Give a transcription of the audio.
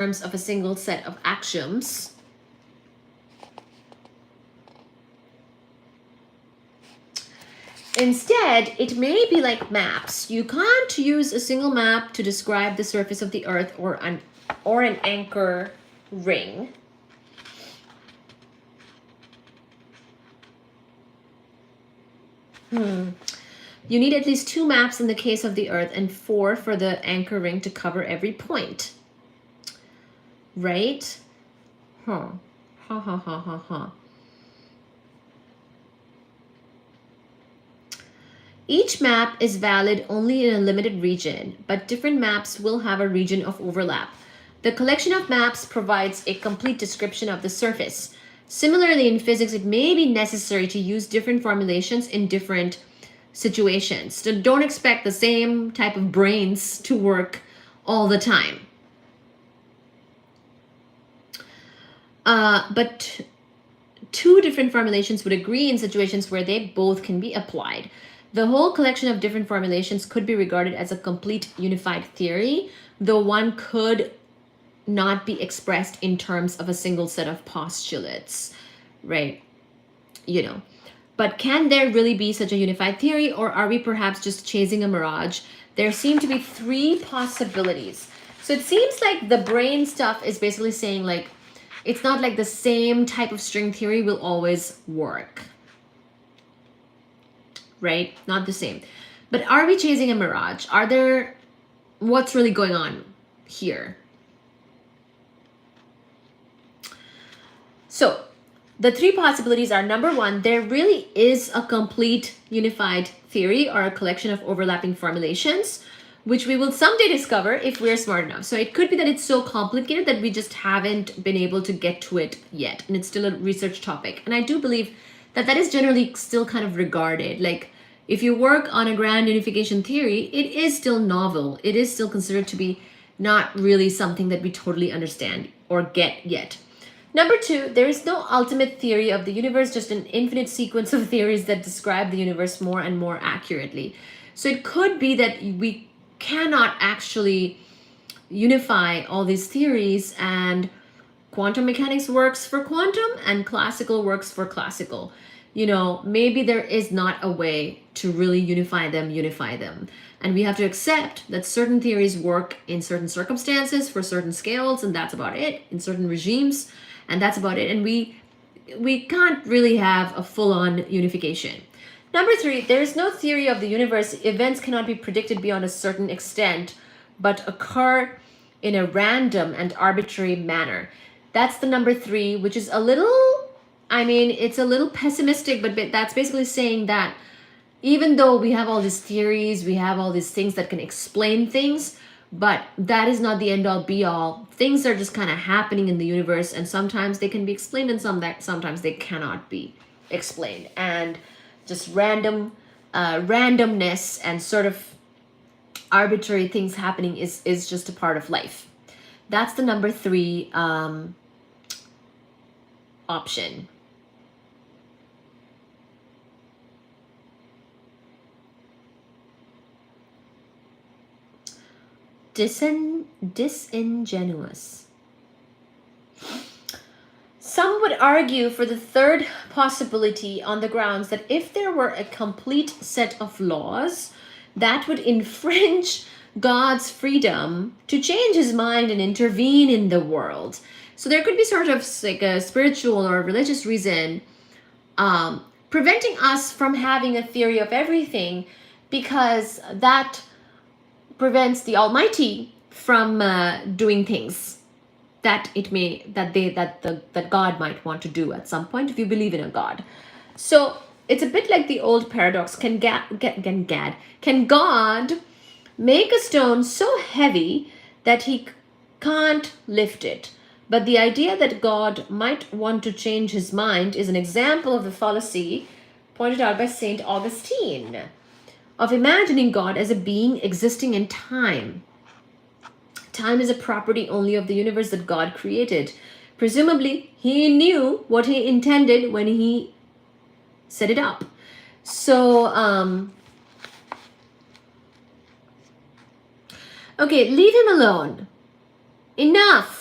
terms of a single set of axioms. Instead, it may be like maps. You can't use a single map to describe the surface of the Earth or an anchor ring. You need at least 2 maps in the case of the Earth and 4 for the anchor ring to cover every point. Right? Huh. Ha ha ha ha ha. Each map is valid only in a limited region, but different maps will have a region of overlap. The collection of maps provides a complete description of the surface. Similarly, in physics, it may be necessary to use different formulations in different situations. So don't expect the same type of brains to work all the time. But 2 different formulations would agree in situations where they both can be applied. The whole collection of different formulations could be regarded as a complete unified theory, though one could not be expressed in terms of a single set of postulates, right? You know, but can there really be such a unified theory, or are we perhaps just chasing a mirage? There seem to be 3 possibilities. So it seems like the brain stuff is basically saying, like, it's not like the same type of string theory will always work. Right? Not the same. But are we chasing a mirage? What's really going on here? So the 3 possibilities are, number 1, there really is a complete unified theory or a collection of overlapping formulations, which we will someday discover if we're smart enough. So it could be that it's so complicated that we just haven't been able to get to it yet, and it's still a research topic. And I do believe that is generally still kind of regarded. Like, if you work on a grand unification theory, it is still novel. It is still considered to be not really something that we totally understand or get yet. Number 2, there is no ultimate theory of the universe, just an infinite sequence of theories that describe the universe more and more accurately. So it could be that we cannot actually unify all these theories, and quantum mechanics works for quantum and classical works for classical. You know, maybe there is not a way to really unify them. And we have to accept that certain theories work in certain circumstances for certain scales, and that's about it, in certain regimes, and that's about it. And we can't really have a full-on unification. Number 3, there is no theory of the universe. Events cannot be predicted beyond a certain extent, but occur in a random and arbitrary manner. That's the number 3, which is a little, it's a little pessimistic, but that's basically saying that even though we have all these theories, we have all these things that can explain things, but that is not the end all be all. Things are just kind of happening in the universe, and sometimes they can be explained and sometimes they cannot be explained. And just randomness and sort of arbitrary things happening is just a part of life. That's the number 3 option. Disingenuous. Some would argue for the 3rd possibility on the grounds that if there were a complete set of laws, that would infringe God's freedom to change his mind and intervene in the world. So there could be sort of like a spiritual or religious reason preventing us from having a theory of everything, because that prevents the Almighty from doing things that God might want to do at some point, if you believe in a God. So it's a bit like the old paradox: can God make a stone so heavy that he can't lift it? But the idea that God might want to change his mind is an example of the fallacy pointed out by Saint Augustine of imagining God as a being existing in time. Time is a property only of the universe that God created. Presumably, he knew what he intended when he set it up. So, okay, leave him alone. Enough.